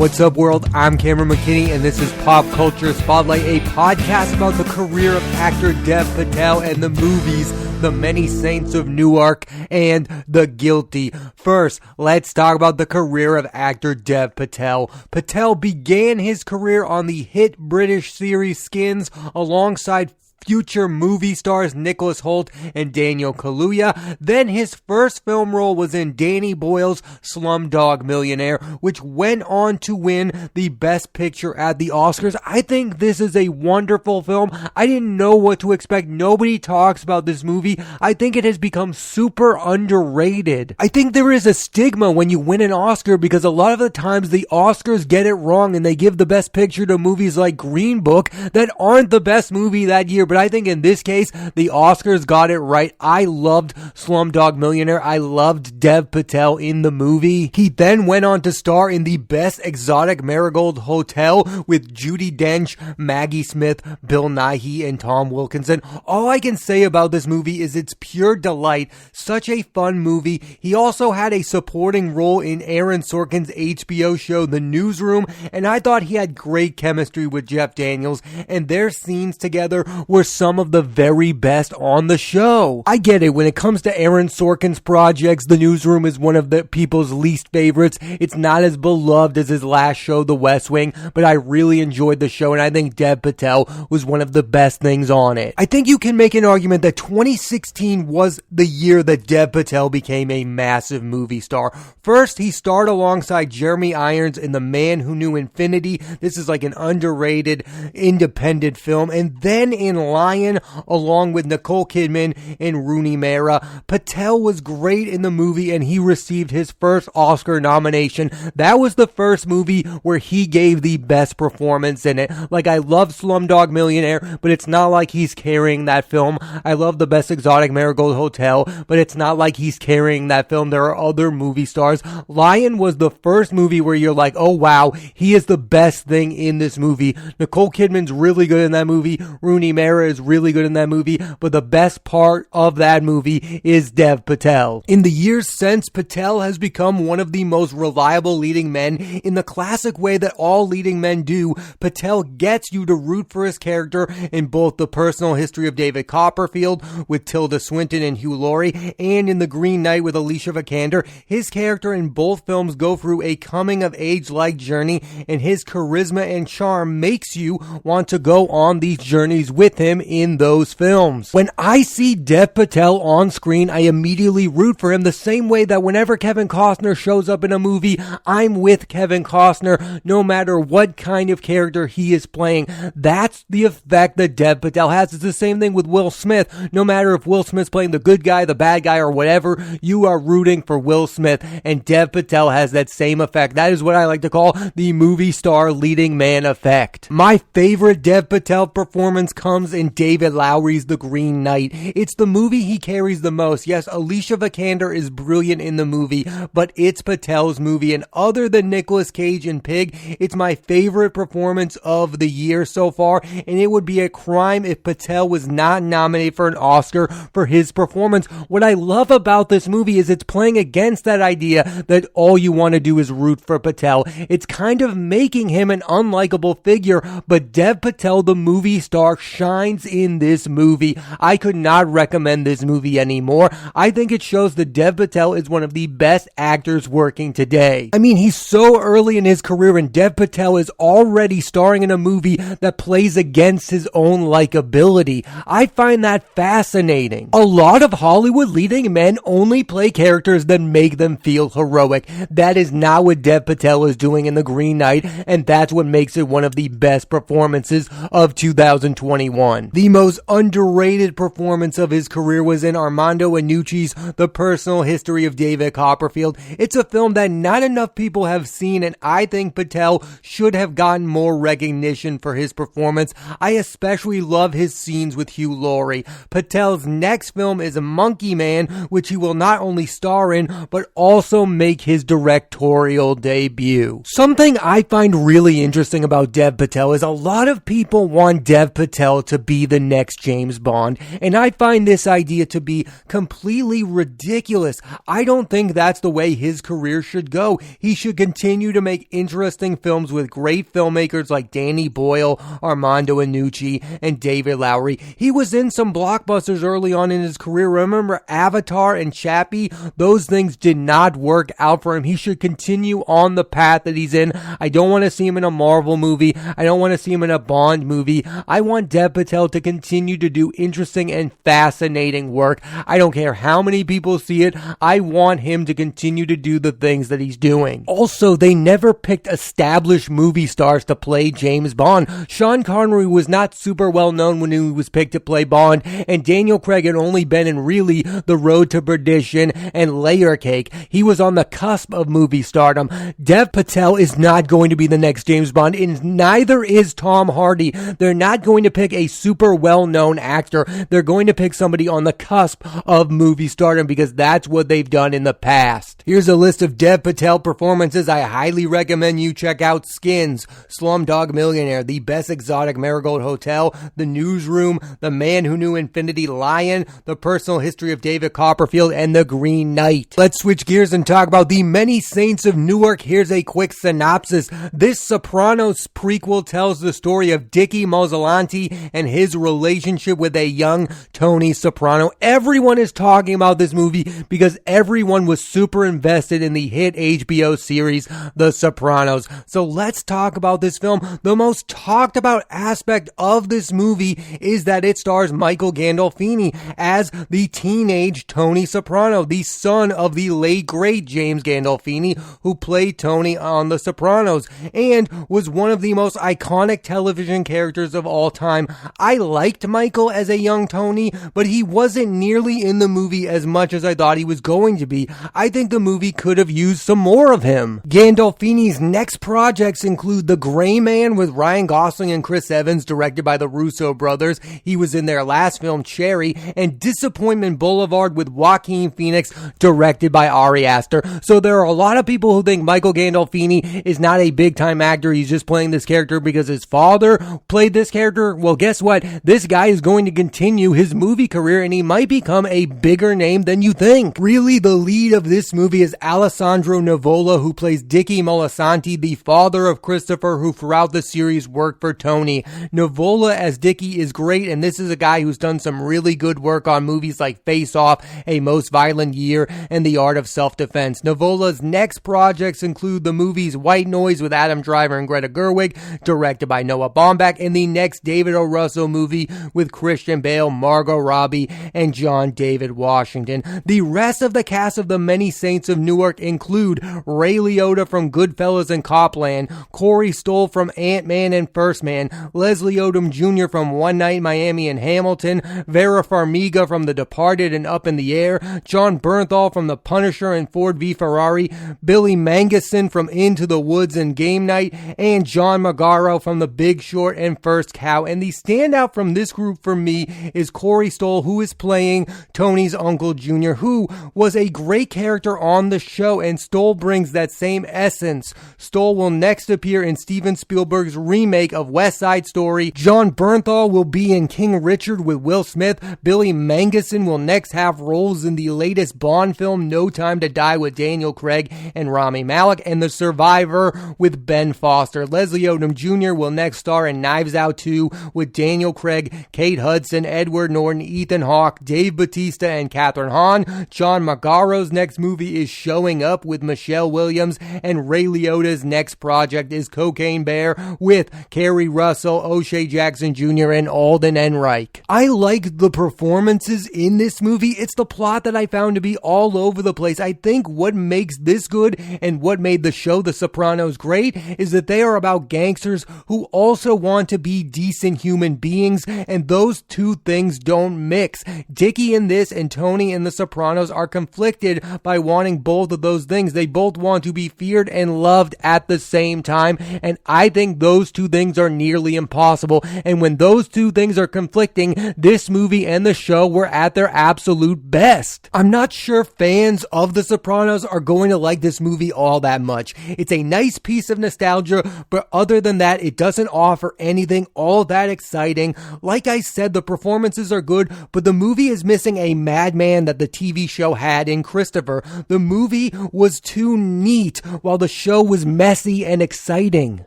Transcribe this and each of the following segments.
What's up, world? I'm Cameron McKinney, and this is Pop Culture Spotlight, a podcast about the career of actor Dev Patel and the movies The Many Saints of Newark and The Guilty. First, let's talk about the career of actor Dev Patel. Patel began his career on the hit British series Skins alongside future movie stars Nicholas Hoult and Daniel Kaluuya. Then his first film role was in Danny Boyle's Slumdog Millionaire, which went on to win the Best Picture at the Oscars. I think this is a wonderful film. I didn't know what to expect. Nobody talks about this movie. I think it has become super underrated. I think there is a stigma when you win an Oscar because a lot of the times the Oscars get it wrong and they give the Best Picture to movies like Green Book that aren't the best movie that year. But I think in this case, the Oscars got it right. I loved Slumdog Millionaire. I loved Dev Patel in the movie. He then went on to star in the Best Exotic Marigold Hotel with Judi Dench, Maggie Smith, Bill Nighy, and Tom Wilkinson. All I can say about this movie is it's pure delight. Such a fun movie. He also had a supporting role in Aaron Sorkin's HBO show, The Newsroom, and I thought he had great chemistry with Jeff Daniels, and their scenes together were some of the very best on the show. I get it, when it comes to Aaron Sorkin's projects, The Newsroom is one of the people's least favorites. It's not as beloved as his last show, The West Wing, but I really enjoyed the show, and I think Dev Patel was one of the best things on it. I think you can make an argument that 2016 was the year that Dev Patel became a massive movie star. First, he starred alongside Jeremy Irons in The Man Who Knew Infinity. This is like an underrated independent film. And then in Lion, along with Nicole Kidman and Rooney Mara. Patel was great in the movie and he received his first Oscar nomination. That was the first movie where he gave the best performance in it. Like, I love Slumdog Millionaire, but it's not like he's carrying that film. I love The Best Exotic Marigold Hotel, but it's not like he's carrying that film. There are other movie stars. Lion was the first movie where you're like, oh wow, he is the best thing in this movie. Nicole Kidman's really good in that movie. Rooney Mara is really good in that movie, but the best part of that movie is Dev Patel. In the years since, Patel has become one of the most reliable leading men in the classic way that all leading men do. Patel gets you to root for his character in both The Personal History of David Copperfield with Tilda Swinton and Hugh Laurie, and in The Green Knight with Alicia Vikander. His character in both films go through a coming-of-age-like journey, and his charisma and charm makes you want to go on these journeys with him in those films. When I see Dev Patel on screen, I immediately root for him the same way that whenever Kevin Costner shows up in a movie, I'm with Kevin Costner no matter what kind of character he is playing. That's the effect that Dev Patel has. It's the same thing with Will Smith. No matter if Will Smith's playing the good guy, the bad guy, or whatever, you are rooting for Will Smith, and Dev Patel has that same effect. That is what I like to call the movie star leading man effect. My favorite Dev Patel performance comes in David Lowery's The Green Knight. It's the movie he carries the most. Yes, Alicia Vikander is brilliant in the movie, but it's Patel's movie, and other than Nicolas Cage and Pig, it's my favorite performance of the year so far, and it would be a crime if Patel was not nominated for an Oscar for his performance. What I love about this movie is it's playing against that idea that all you want to do is root for Patel. It's kind of making him an unlikable figure, but Dev Patel, the movie star, shines in this movie. I could not recommend this movie anymore. I think it shows that Dev Patel is one of the best actors working today. I mean, he's so early in his career and Dev Patel is already starring in a movie that plays against his own likability. I find that fascinating. A lot of Hollywood leading men only play characters that make them feel heroic. That is not what Dev Patel is doing in The Green Knight, and that's what makes it one of the best performances of 2021. The most underrated performance of his career was in Armando Iannucci's The Personal History of David Copperfield. It's a film that not enough people have seen, and I think Patel should have gotten more recognition for his performance. I especially love his scenes with Hugh Laurie. Patel's next film is Monkey Man, which he will not only star in, but also make his directorial debut. Something I find really interesting about Dev Patel is a lot of people want Dev Patel to be the next James Bond. And I find this idea to be completely ridiculous. I don't think that's the way his career should go. He should continue to make interesting films with great filmmakers like Danny Boyle, Armando Iannucci, and David Lowery. He was in some blockbusters early on in his career. Remember Avatar and Chappie? Those things did not work out for him. He should continue on the path that he's in. I don't want to see him in a Marvel movie. I don't want to see him in a Bond movie. I want Dev Patel to continue to do interesting and fascinating work. I don't care how many people see it. I want him to continue to do the things that he's doing. Also, they never picked established movie stars to play James Bond. Sean Connery was not super well known when he was picked to play Bond, and Daniel Craig had only been in really The Road to Perdition and Layer Cake. He was on the cusp of movie stardom. Dev Patel is not going to be the next James Bond, and neither is Tom Hardy. They're not going to pick a super well-known actor. They're going to pick somebody on the cusp of movie stardom because that's what they've done in the past. Here's a list of Dev Patel performances I highly recommend you check out. Skins, Slumdog Millionaire, The Best Exotic Marigold Hotel, The Newsroom, The Man Who Knew Infinity, Lion, The Personal History of David Copperfield, and The Green Knight. Let's switch gears and talk about The Many Saints of Newark. Here's a quick synopsis. This Sopranos prequel tells the story of Dickie Mozzolanti and his relationship with a young Tony Soprano. Everyone is talking about this movie because everyone was super invested in the hit HBO series The Sopranos. So let's talk about this film. The most talked about aspect of this movie is that it stars Michael Gandolfini as the teenage Tony Soprano, the son of the late great James Gandolfini, who played Tony on The Sopranos and was one of the most iconic television characters of all time. I liked Michael as a young Tony, but he wasn't nearly in the movie as much as I thought he was going to be. I think the movie could have used some more of him. Gandolfini's next projects include The Gray Man with Ryan Gosling and Chris Evans, directed by the Russo brothers. He was in their last film, Cherry, and Disappointment Boulevard with Joaquin Phoenix, directed by Ari Aster. So there are a lot of people who think Michael Gandolfini is not a big-time actor. He's just playing this character because his father played this character. Well, guess what? This guy is going to continue his movie career, and he might become a bigger name than you think. Really, the lead of this movie is Alessandro Nivola, who plays Dickie Mozzolanti, the father of Christopher, who throughout the series worked for Tony. Nivola as Dickie is great, and this is a guy who's done some really good work on movies like Face Off, A Most Violent Year, and The Art of Self-Defense. Nivola's next projects include the movies White Noise with Adam Driver and Greta Gerwig, directed by Noah Baumbach, and the next David O. Russell movie with Christian Bale, Margot Robbie, and John David Washington. The rest of the cast of The Many Saints of Newark include Ray Liotta from Goodfellas and Copland, Corey Stoll from Ant-Man and First Man, Leslie Odom Jr. from One Night in Miami and Hamilton, Vera Farmiga from The Departed and Up in the Air, John Bernthal from The Punisher and Ford v Ferrari, Billy Magnuson from Into the Woods and Game Night, and John Magaro from The Big Short and First Cow. And the standout from this group for me is Corey Stoll, who is playing Tony's uncle Jr., who was a great character on the show, and Stoll brings that same essence. Stoll will next appear in Steven Spielberg's remake of West Side Story. John Bernthal will be in King Richard with Will Smith. Billy Magnuson will next have roles in the latest Bond film, No Time to Die, with Daniel Craig and Rami Malek, and The Survivor with Ben Foster. Leslie Odom Jr. will next star in Knives Out 2 with Daniel Craig, Kate Hudson, Edward Norton, Ethan Hawke, Dave Bautista, and Kathryn Hahn. John Magaro's next movie is Showing Up with Michelle Williams, and Ray Liotta's next project is Cocaine Bear with Kerry Russell, O'Shea Jackson Jr., and Alden Ehrenreich. I like the performances in this movie. It's the plot that I found to be all over the place. I think what makes this good and what made the show The Sopranos great is that they are about gangsters who also want to be decent human beings, and those two things don't mix. Dickie in this and Tony in The Sopranos are conflicted by wanting both of those things. They both want to be feared and loved at the same time, and I think those two things are nearly impossible. And when those two things are conflicting, this movie and the show were at their absolute best. I'm not sure fans of The Sopranos are going to like this movie all that much. It's a nice piece of nostalgia, but other than that, it doesn't offer anything all that exciting exciting. Like I said, the performances are good, but the movie is missing a madman that the TV show had in Christopher. The movie was too neat, while the show was messy and exciting.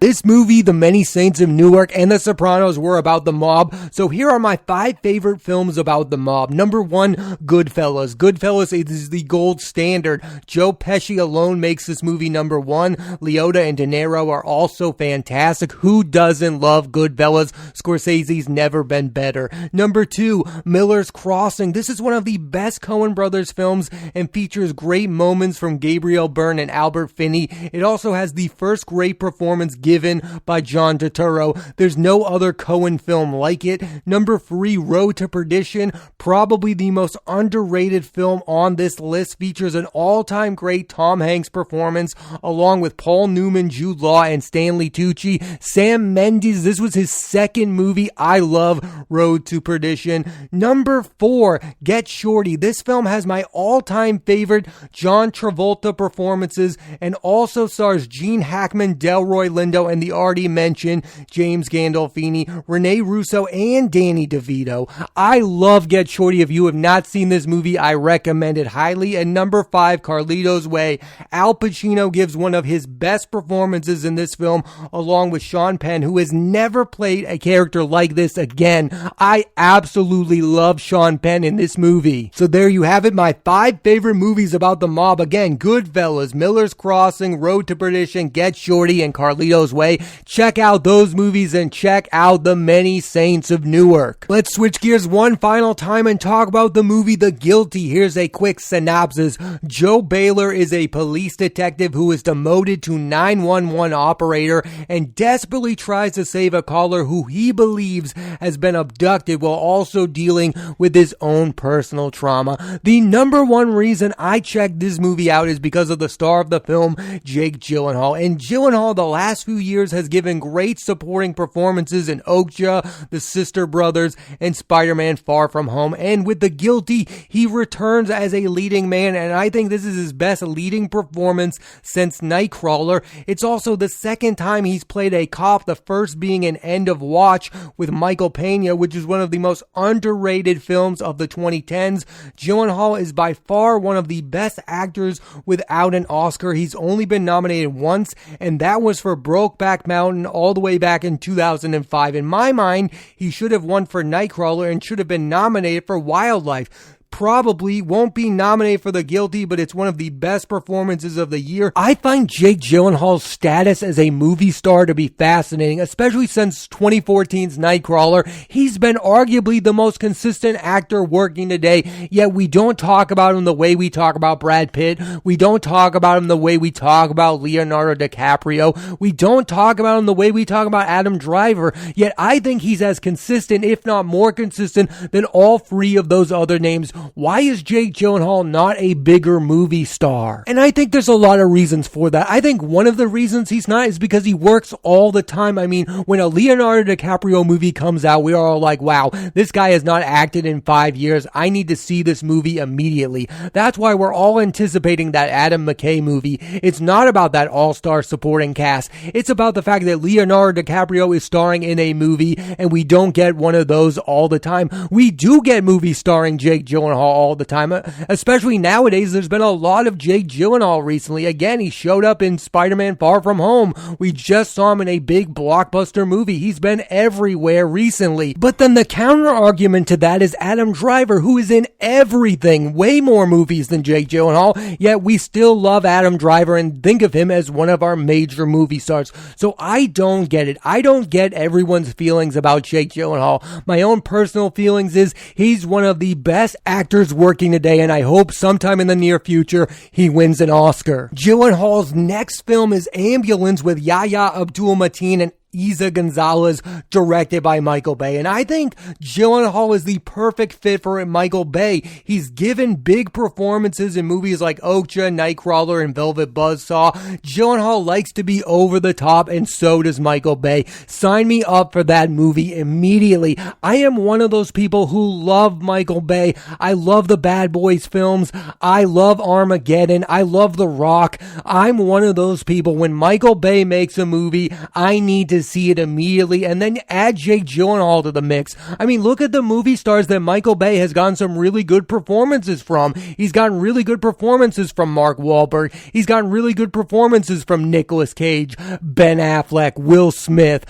This movie, The Many Saints of Newark, and The Sopranos were about the mob, so here are my 5 favorite films about the mob. Number 1, Goodfellas. Goodfellas is the gold standard. Joe Pesci alone makes this movie number 1. Liotta and De Niro are also fantastic. Who doesn't love Goodfellas? Scorsese's never been better. Number 2, Miller's Crossing. This is one of the best Coen Brothers films and features great moments from Gabriel Byrne and Albert Finney. It also has the first great performance given by John Turturro. There's no other Coen film like it. Number 3, Road to Perdition. Probably the most underrated film on this list. Features an all-time great Tom Hanks performance along with Paul Newman, Jude Law, and Stanley Tucci. Sam Mendes, this was his second movie. I love Road to Perdition. Number 4, Get Shorty. This film has my all-time favorite John Travolta performances and also stars Gene Hackman, Delroy Lindo, and the already mentioned James Gandolfini, Rene Russo, and Danny DeVito. I love Get Shorty. If you have not seen this movie, I recommend it highly. And number 5, Carlito's Way. Al Pacino gives one of his best performances in this film, along with Sean Penn, who has never played a character like this again. I absolutely love Sean Penn in this movie. So there you have it, my 5 favorite movies about the mob. Again, Goodfellas, Miller's Crossing, Road to Perdition, Get Shorty, and Carlito's Way. Check out those movies and check out The Many Saints of Newark. Let's switch gears one final time and talk about the movie The Guilty. Here's a quick synopsis. Joe Baylor is a police detective who is demoted to 911 operator and desperately tries to save a caller who he believes has been abducted while also dealing with his own personal trauma. The number one reason I checked this movie out is because of the star of the film, Jake Gyllenhaal. And Gyllenhaal the last few years has given great supporting performances in Okja, The Sister Brothers, and Spider-Man Far From Home. And with The Guilty, he returns as a leading man, and I think this is his best leading performance since Nightcrawler. It's also the second time he's played a cop, the first being in End of Watch with Michael Pena, which is one of the most underrated films of the 2010s. Gyllenhaal is by far one of the best actors without an Oscar. He's only been nominated once, and that was for Brokeback Mountain all the way back in 2005. In my mind, he should have won for Nightcrawler and should have been nominated for Wildlife. Probably won't be nominated for The Guilty, but it's one of the best performances of the year. I find Jake Gyllenhaal's status as a movie star to be fascinating, especially since 2014's Nightcrawler. He's been arguably the most consistent actor working today, yet we don't talk about him the way we talk about Brad Pitt. We don't talk about him the way we talk about Leonardo DiCaprio. We don't talk about him the way we talk about Adam Driver, yet I think he's as consistent, if not more consistent, than all 3 of those other names. Why is Jake Gyllenhaal not a bigger movie star? And I think there's a lot of reasons for that. I think one of the reasons he's not is because he works all the time. I mean, when a Leonardo DiCaprio movie comes out, we are all like, wow, this guy has not acted in 5 years. I need to see this movie immediately. That's why we're all anticipating that Adam McKay movie. It's not about that all-star supporting cast. It's about the fact that Leonardo DiCaprio is starring in a movie, and we don't get one of those all the time. We do get movies starring Jake Gyllenhaal all the time, especially nowadays. There's been a lot of Jake Gyllenhaal recently. Again, he showed up in Spider-Man Far From Home. We just saw him in a big blockbuster movie. He's been everywhere recently. But then the counter argument to that is Adam Driver, who is in everything, way more movies than Jake Gyllenhaal, yet we still love Adam Driver and think of him as one of our major movie stars. So I don't get it. I don't get everyone's feelings about Jake Gyllenhaal. My own personal feelings is he's one of the best actors working today, and I hope sometime in the near future he wins an Oscar. Gyllenhaal's next film is Ambulance with Yahya Abdul-Mateen and Isa Gonzalez, directed by Michael Bay. And I think Gyllenhaal is the perfect fit for Michael Bay. He's given big performances in movies like Okja, Nightcrawler, and Velvet Buzzsaw. Gyllenhaal likes to be over the top, and so does Michael Bay. Sign me up for that movie immediately. I am one of those people who love Michael Bay. I love the Bad Boys films. I love Armageddon. I love The Rock. I'm one of those people. When Michael Bay makes a movie, I need to to see it immediately, and then add Jake Gyllenhaal to the mix. I mean, look at the movie stars that Michael Bay has gotten some really good performances from. He's gotten really good performances from Mark Wahlberg. He's gotten really good performances from Nicolas Cage, Ben Affleck, Will Smith.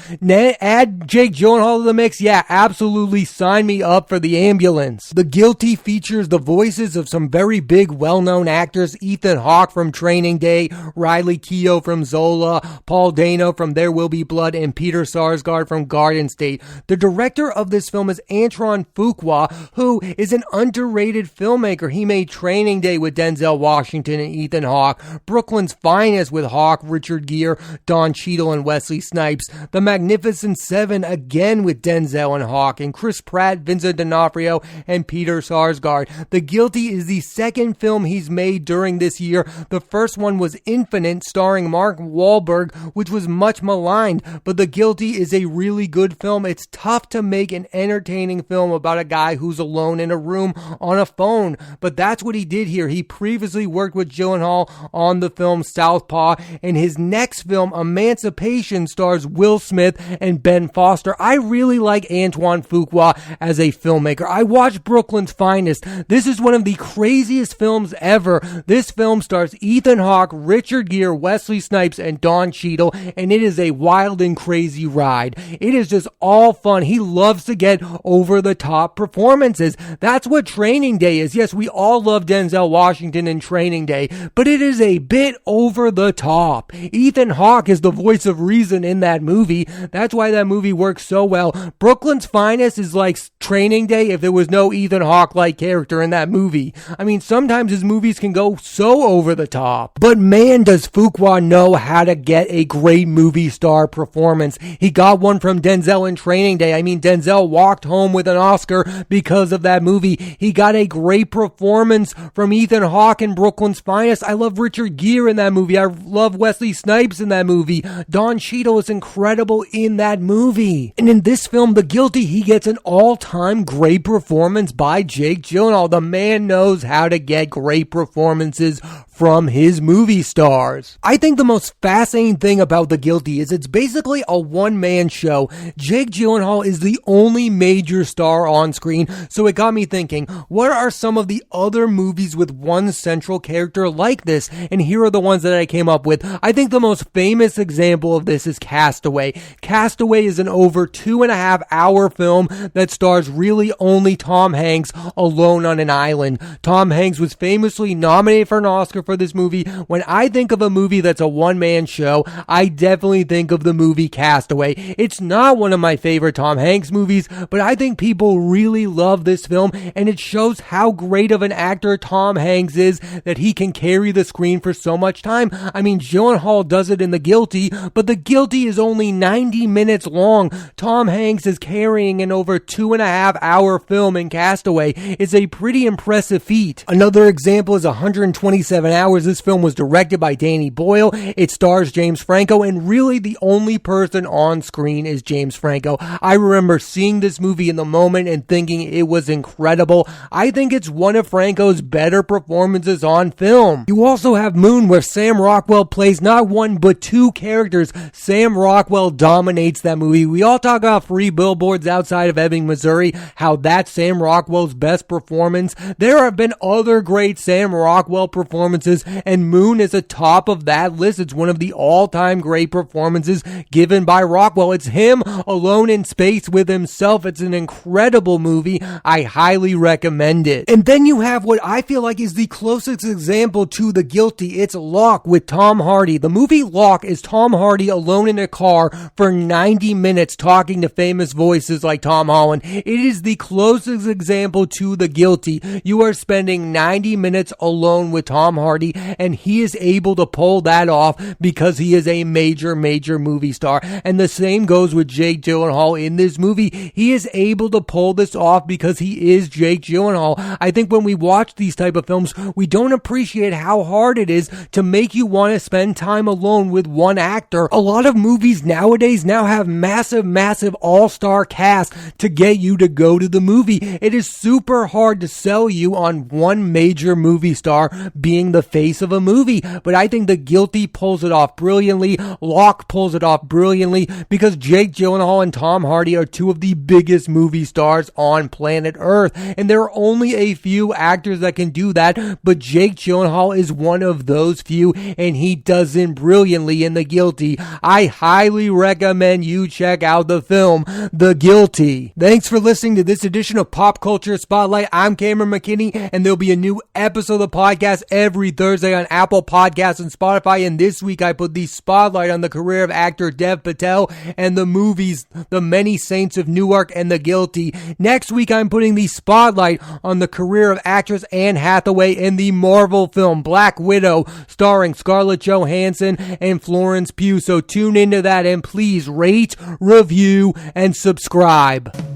Add Jake Gyllenhaal to the mix? Yeah, absolutely, sign me up for the ambulance. The Guilty features the voices of some very big, well-known actors: Ethan Hawke from Training Day, Riley Keough from Zola, Paul Dano from There Will Be Blood, and Peter Sarsgaard from Garden State. The director of this film is Antione Fuqua, who is an underrated filmmaker. He made Training Day with Denzel Washington and Ethan Hawke, Brooklyn's Finest with Hawke, Richard Gere, Don Cheadle, and Wesley Snipes, The Magnificent Seven again with Denzel and Hawke, and Chris Pratt, Vincent D'Onofrio, and Peter Sarsgaard. The Guilty is the second film he's made during this year. The first one was Infinite, starring Mark Wahlberg, which was much maligned, but The Guilty is a really good film. It's tough to make an entertaining film about a guy who's alone in a room on a phone, but that's what he did here. He previously worked with Gyllenhaal on the film Southpaw, and his next film, Emancipation, stars Will Smith and Ben Foster. I really like Antione Fuqua as a filmmaker. I watched Brooklyn's Finest. This is one of the craziest films ever. This film stars Ethan Hawke, Richard Gere, Wesley Snipes, and Don Cheadle, and it is a wild and crazy ride. It is just all fun. He loves to get over-the-top performances. That's what Training Day is. Yes, we all love Denzel Washington in Training Day, but it is a bit over the top. Ethan Hawke is the voice of reason in that movie. That's why that movie works so well. Brooklyn's Finest is like Training Day if there was no Ethan Hawke-like character in that movie. I mean, sometimes his movies can go so over the top. But man, does Fuqua know how to get a great movie star performance. He got one from Denzel in Training Day. I mean, Denzel walked home with an Oscar because of that movie. He got a great performance from Ethan Hawke in Brooklyn's Finest. I love Richard Gere in that movie. I love Wesley Snipes in that movie. Don Cheadle is incredible in that movie. And in this film, The Guilty, he gets an all-time great performance by Jake Gyllenhaal. The man knows how to get great performances from his movie stars. I think the most fascinating thing about The Guilty is it's basically a one-man show. Jake Gyllenhaal is the only major star on screen, so it got me thinking, what are some of the other movies with one central character like this? And here are the ones that I came up with. I think the most famous example of this is Castaway. Castaway is an over 2.5 hour film that stars really only Tom Hanks alone on an island. Tom Hanks was famously nominated for an Oscar for this movie. When I think of a movie that's a one-man show, I definitely think of the movie Castaway. It's not one of my favorite Tom Hanks movies, but I think people really love this film, and it shows how great of an actor Tom Hanks is that he can carry the screen for so much time. I mean, Gyllenhaal does it in The Guilty, but The Guilty is only 90 minutes long. Tom Hanks is carrying an over 2.5 hour film in Castaway. It's a pretty impressive feat. Another example is 127 Hours. This film was directed by Danny Boyle. It stars James Franco, and really the only person on screen is James Franco. I remember seeing this movie in the moment and thinking it was incredible. I think it's one of Franco's better performances on film. You also have Moon, where Sam Rockwell plays not one but two characters. Sam Rockwell dominates that movie. We all talk about Free Billboards Outside of Ebbing, Missouri, how that's Sam Rockwell's best performance. There have been other great Sam Rockwell performances, and Moon is atop of that list. It's one of the all-time great performances given by Rockwell. It's him alone in space with himself. It's an incredible movie. I highly recommend it. And then you have what I feel like is the closest example to The Guilty. It's Locke with Tom Hardy. The movie Locke is Tom Hardy alone in a car for 90 minutes talking to famous voices like Tom Holland. It is the closest example to The Guilty. You are spending 90 minutes alone with Tom Hardy, and he is able to pull that off because he is a major movie star. And the same goes with Jake Gyllenhaal in this movie. He is able to pull this off because he is Jake Gyllenhaal. I think when we watch these type of films, we don't appreciate how hard it is to make you want to spend time alone with one actor. A lot of movies nowadays now have massive all-star cast to get you to go to the movie. It is super hard to sell you on one major movie star being the the face of a movie. But I think The Guilty pulls it off brilliantly. Locke pulls it off brilliantly because Jake Gyllenhaal and Tom Hardy are two of the biggest movie stars on planet Earth. And there are only a few actors that can do that, but Jake Gyllenhaal is one of those few, and he does it brilliantly in The Guilty. I highly recommend you check out the film, The Guilty. Thanks for listening to this edition of Pop Culture Spotlight. I'm Cameron McKinney, and there'll be a new episode of the podcast every Thursday on Apple Podcasts and Spotify. And this week I put the spotlight on the career of actor Dev Patel and the movies The Many Saints of Newark and The Guilty. Next week I'm putting the spotlight on the career of actress Anne Hathaway in the Marvel film Black Widow, starring Scarlett Johansson and Florence Pugh. So tune into that and please rate, review, and subscribe.